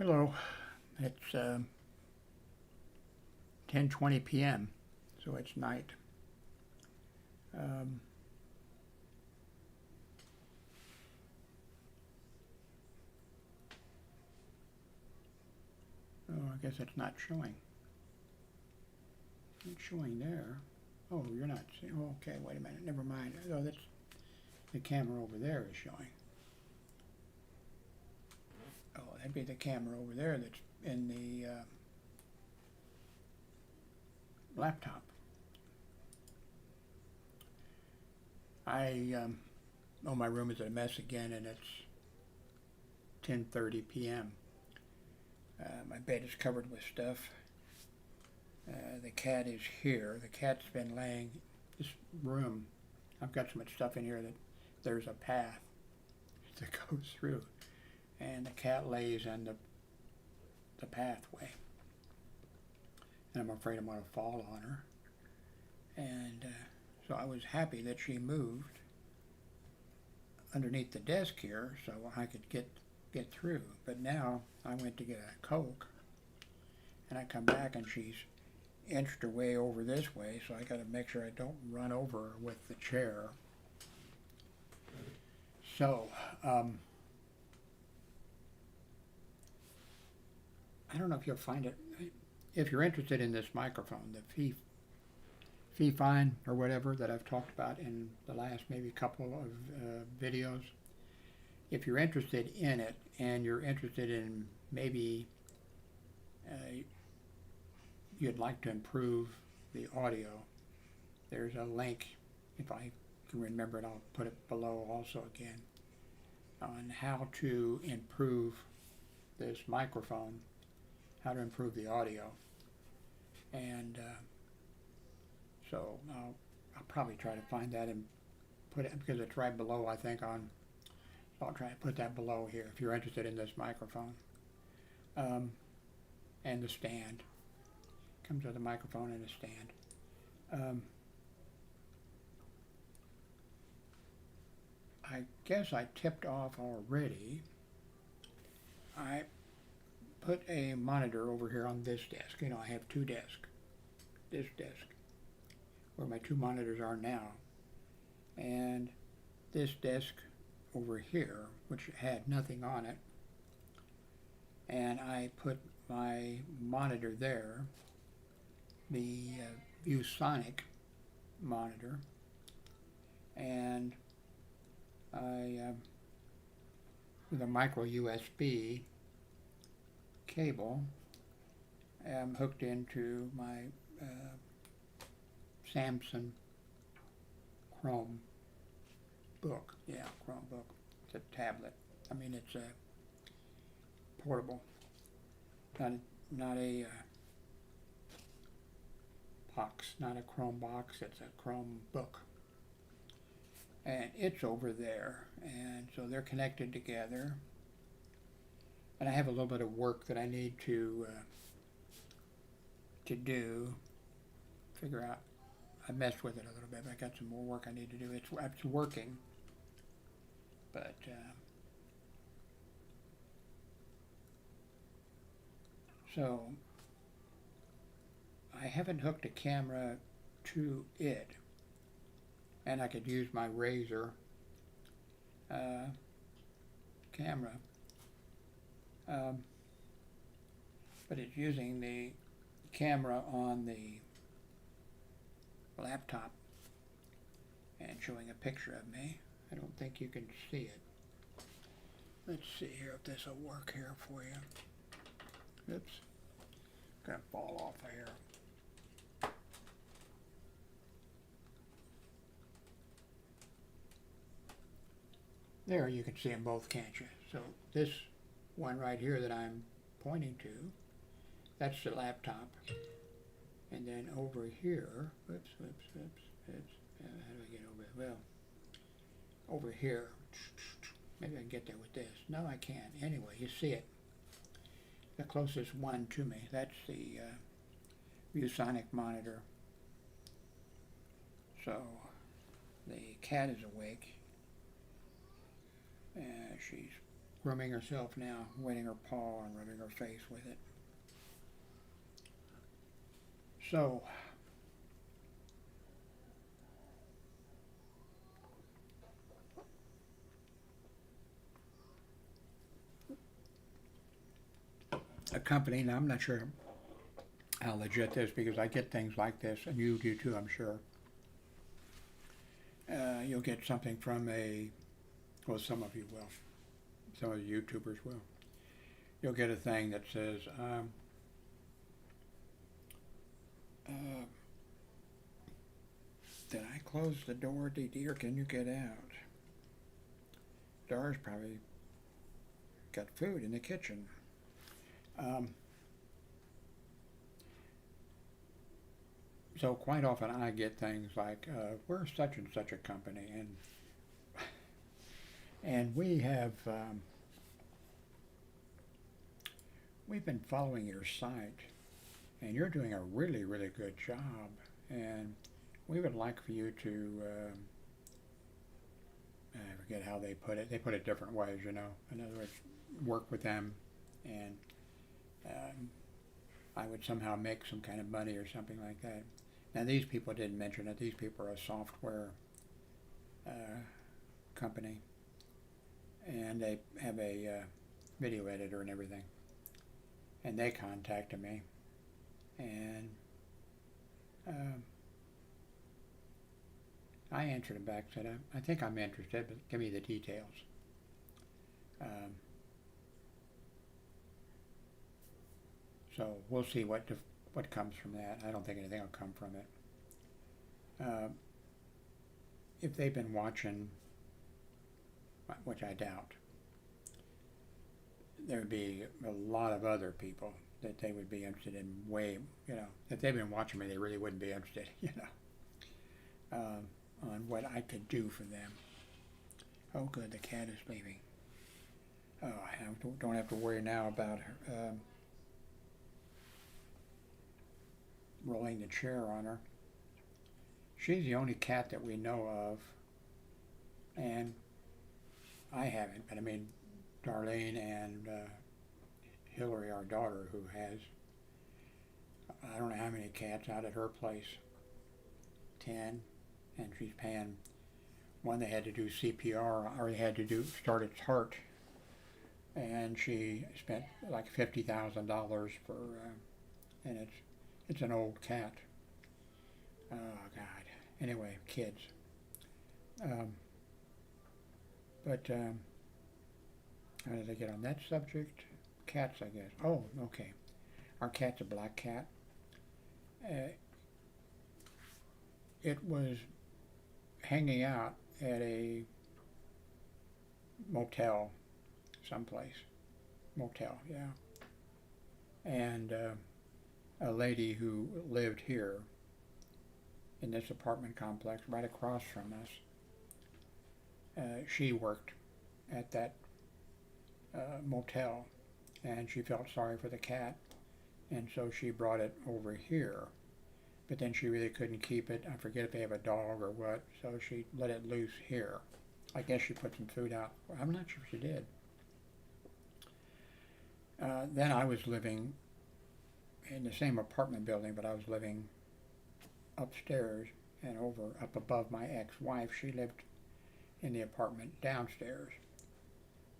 Hello, it's 10:20 p.m., so it's night. Um, oh, I guess it's not showing. It's showing there. Oh, you're not seeing. Oh, okay, wait a minute. Never mind. Oh, that's the camera over there is showing. Oh, that'd be the camera over there that's in the laptop. Oh, my room is a mess again, and it's 10:30 p.m. My bed is covered with stuff. The cat is here. The cat's been laying this room. I've got so much stuff in here that there's a path that goes through, and the cat lays in the pathway. And I'm afraid I'm going to fall on her. And so I was happy that she moved underneath the desk here so I could get through. But now I went to get a Coke, and I come back and she's inched her way over this way, so I got to make sure I don't run over her with the chair. So, I don't know if you'll find it. If you're interested in this microphone, the ViewSonic or whatever that I've talked about in the last maybe couple of videos, if you're interested in it and you're interested in maybe you'd like to improve the audio, there's a link, if I can remember it, I'll put it below also again, on how to improve this microphone, how to improve the audio. And so I'll probably try to find that and put it, because it's right below, I think, on, so I'll try to put that below here if you're interested in this microphone. And the stand. Comes with a microphone and a stand. I guess I tipped off already. I put a monitor over here on this desk. You know, I have two desks. This desk, where my two monitors are now, and this desk over here, which had nothing on it, and I put my monitor there, the ViewSonic monitor, and I, with a micro USB cable, am hooked into my Samsung Chrome book. Yeah, Chromebook. It's a tablet. I mean, it's a portable, not a box, not a Chrome box. It's a Chromebook, and it's over there. And so they're connected together. And I have a little bit of work that I need to do. Figure out. I messed with it a little bit, but I got some more work I need to do. It's working, but so I haven't hooked a camera to it, and I could use my Razor camera, but it's using the camera on the laptop and showing a picture of me. I don't think you can see it. Let's see here if this will work here for you. Oops, gonna fall off of here. There, you can see them both, can't you? So this one right here that I'm pointing to, that's the laptop. And then over here, how do I get over it? Well, over here, maybe I can get there with this. No, I can't. Anyway, you see it. The closest one to me, that's the ViewSonic monitor. So the cat is awake, and she's grooming herself now, wetting her paw and rubbing her face with it. So, a company, now I'm not sure how legit this, because I get things like this, and you do too, I'm sure. You'll get something from well, some of you will. Some of the YouTubers will. You'll get a thing that says, did I close the door, Dee, or can you get out? Dar's probably got food in the kitchen. So quite often I get things like, we're such and such a company, and we have, we've been following your site, and you're doing a really, really good job, and we would like for you to, I forget how they put it different ways, you know. In other words, work with them, and I would somehow make some kind of money or something like that. Now these people didn't mention it. These people are a software company, and they have a video editor and everything. And they contacted me, and I answered them back, said, I think I'm interested, but give me the details. So we'll see what comes from that. I don't think anything will come from it. If they've been watching, which I doubt, there would be a lot of other people that they would be interested in way, you know, if they've been watching me, they really wouldn't be interested, you know, on what I could do for them. Oh good, the cat is leaving. Oh, I don't have to worry now about her, rolling the chair on her. She's the only cat that we know of, and I haven't, but I mean, Darlene and Hillary, our daughter, who has, I don't know how many cats out at her place, 10, and she's paying, one they had to do CPR, or they had to start its heart, and she spent like $50,000 for, and it's an old cat. Oh God. Anyway, kids. How did I get on that subject? Cats, I guess. Oh, okay. Our cat's a black cat. It was hanging out at a motel someplace. Motel, yeah. And a lady who lived here in this apartment complex right across from us, she worked at that motel, and she felt sorry for the cat, and so she brought it over here. But then she really couldn't keep it. I forget if they have a dog or what, so she let it loose here. I guess she put some food out. I'm not sure she did. Then I was living in the same apartment building, but I was living upstairs and up above my ex-wife. She lived in the apartment downstairs,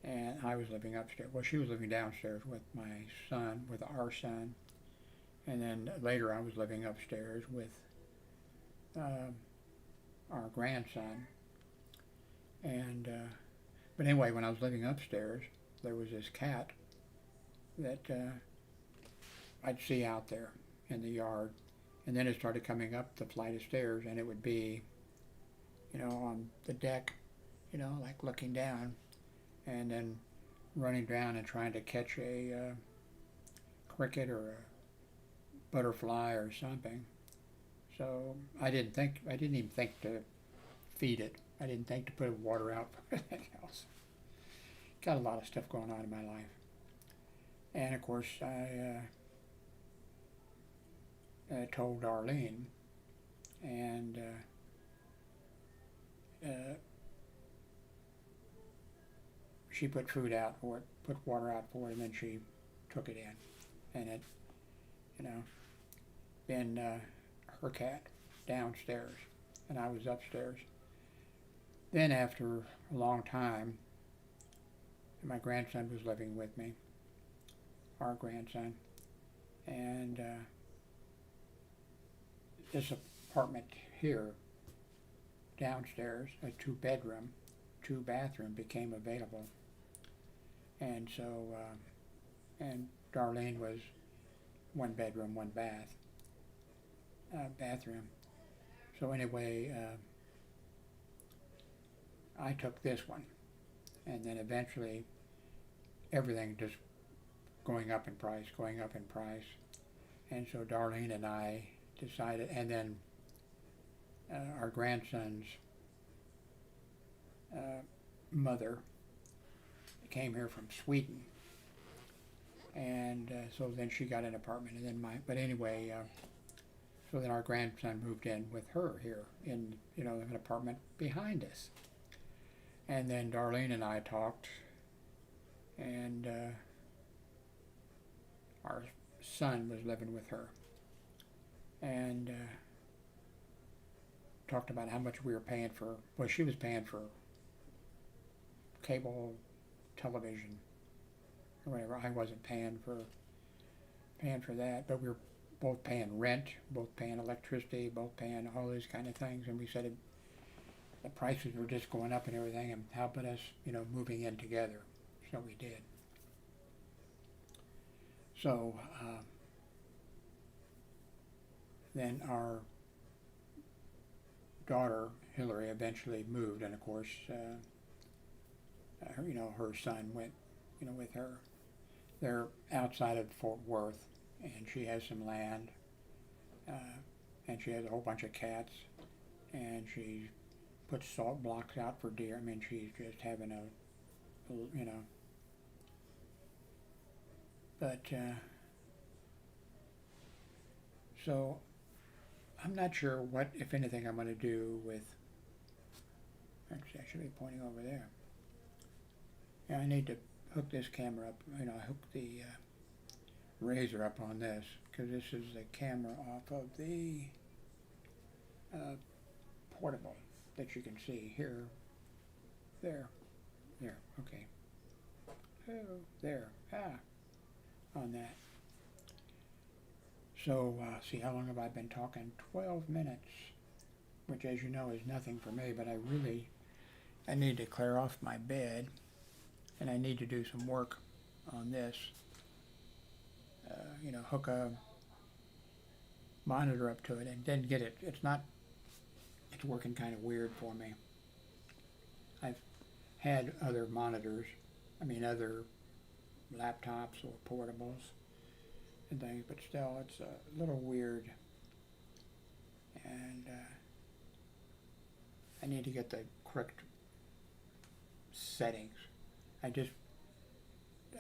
and I was living upstairs. Well, she was living downstairs with my son, with our son, and then later I was living upstairs with our grandson. And but anyway, when I was living upstairs, there was this cat that I'd see out there in the yard, and then it started coming up the flight of stairs, and it would be, you know, on the deck, you know, like looking down, and then running down and trying to catch a cricket or a butterfly or something. So I didn't even think to feed it. I didn't think to put water out for anything else. Got a lot of stuff going on in my life. And of course I told Darlene, and she put food out for it, put water out for it, and then she took it in. And it, you know, then her cat downstairs, and I was upstairs. Then after a long time, my grandson was living with me, our grandson, and this apartment here downstairs, a 2-bedroom, 2-bathroom became available. And so, and Darlene was 1 bedroom, 1 bathroom. So anyway, I took this one, and then eventually everything just going up in price, and so Darlene and I decided, and then our grandson's mother came here from Sweden, and so then she got an apartment, and then but anyway, so then our grandson moved in with her here in, you know, an apartment behind us. And then Darlene and I talked, and our son was living with her, and talked about how much we were paying for, well, she was paying for cable television or whatever. I wasn't paying for that, but we were both paying rent, both paying electricity, both paying all these kind of things, and we said the prices were just going up and everything, and how about us, you know, moving in together? So we did. So then our daughter Hillary eventually moved, and of course, you know, her son went, you know, with her. They're outside of Fort Worth, and she has some land, and she has a whole bunch of cats, and she puts salt blocks out for deer. I mean, she's just having a you know, but so I'm not sure what, if anything, I'm going to do with, actually I should be pointing over there. Yeah, I need to hook this camera up, you know, hook the razor up on this, because this is the camera off of the portable that you can see here, there, okay, oh, there, on that. So, see, how long have I been talking? 12 minutes, which, as you know, is nothing for me, but I need to clear off my bed, and I need to do some work on this. You know, hook a monitor up to it and then get it. It's working kind of weird for me. I've had other monitors, other laptops or portables and things, but still it's a little weird, and I need to get the correct settings. I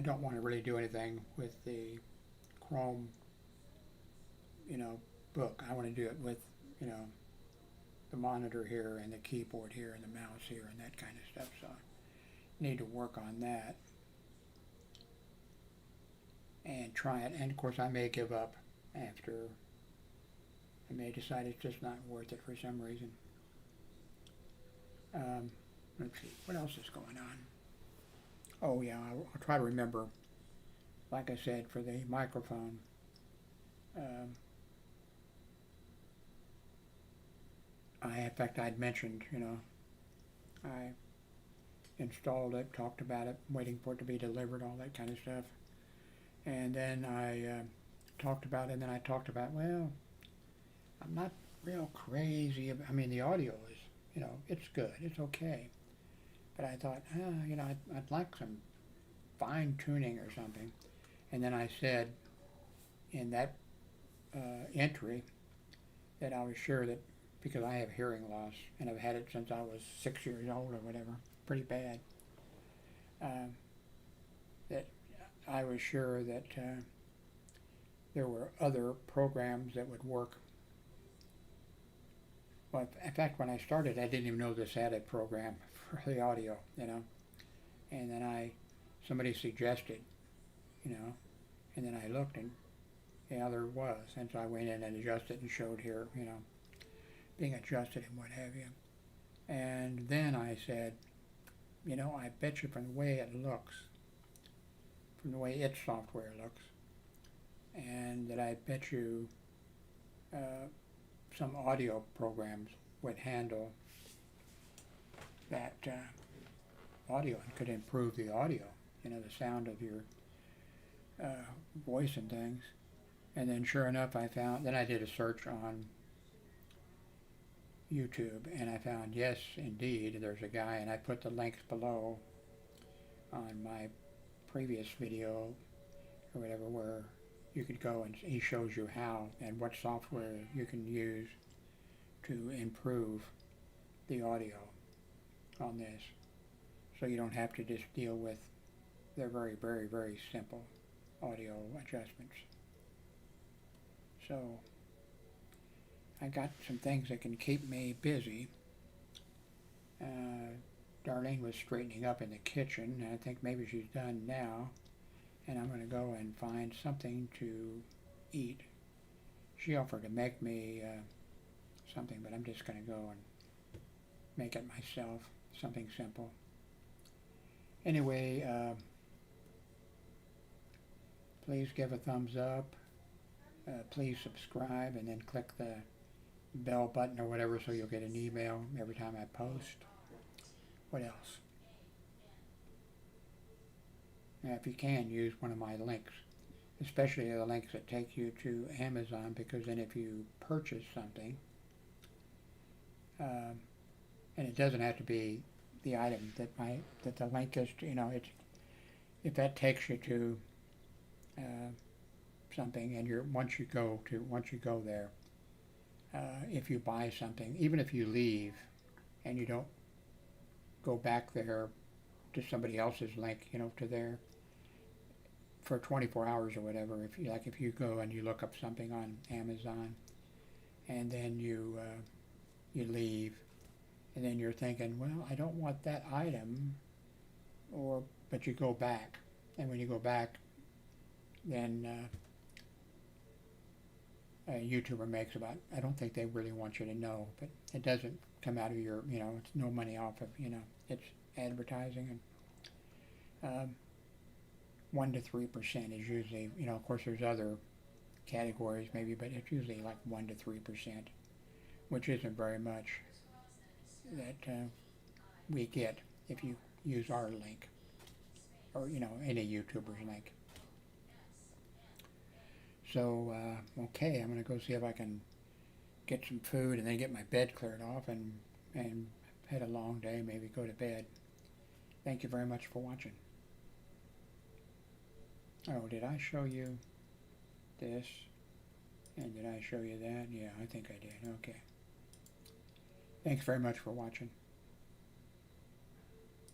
don't want to really do anything with the Chrome, book. I want to do it with, the monitor here and the keyboard here and the mouse here and that kind of stuff. So I need to work on that and try it. And of course I may give up after. I may decide it's just not worth it for some reason. Let's see, what else is going on? Oh yeah, I'll try to remember, like I said, for the microphone. In fact, I'd mentioned, I installed it, talked about it, waiting for it to be delivered, all that kind of stuff. And then I talked about it, and then I talked about, well, I'm not real crazy about, the audio is, it's good, it's okay. But I thought, I'd like some fine tuning or something. And then I said in that entry that I was sure that, because I have hearing loss, and I've had it since I was 6 years old or whatever, pretty bad, that I was sure that there were other programs that would work. Well, in fact, when I started, I didn't even know this had a program for the audio, And then somebody suggested, you know, and then I looked and yeah, there was. And so I went in and adjusted and showed here, you know, being adjusted and what have you. And then I said, you know, I bet you from the way it looks, from the way its software looks, and that I bet you some audio programs would handle that audio and could improve the audio, you know, the sound of your voice and things. And then sure enough then I did a search on YouTube and I found, yes, indeed, there's a guy, and I put the links below on my previous video or whatever, where you could go and he shows you how and what software you can use to improve the audio on this, so you don't have to just deal with their very, very, very simple audio adjustments. So I got some things that can keep me busy. Darlene was straightening up in the kitchen. I think maybe she's done now, and I'm going to go and find something to eat. She offered to make me something, but I'm just going to go and make it myself, something simple. Anyway, please give a thumbs up. Please subscribe and then click the bell button or whatever so you'll get an email every time I post. What else? Now, if you can, use one of my links, especially the links that take you to Amazon, because then if you purchase something, and it doesn't have to be the item that the link is to, you know, if that takes you to something, and once you go there, if you buy something, even if you leave and you don't go back there to somebody else's link, you know, to their, for 24 hours or whatever, if you go and you look up something on Amazon and then you leave, and then you're thinking, well, I don't want that item, but you go back, and when you go back, then a YouTuber makes about, I don't think they really want you to know, but it doesn't come out of your, you know, it's no money off of, you know, it's advertising, and 1 to 3% is usually, you know, of course there's other categories maybe, but it's usually like 1 to 3%, which isn't very much that we get if you use our link, or, you know, any YouTuber's link. So, okay, I'm going to go see if I can get some food and then get my bed cleared off and had a long day, maybe go to bed. Thank you very much for watching. Oh, did I show you this? And did I show you that? Yeah, I think I did. Okay. Thanks very much for watching.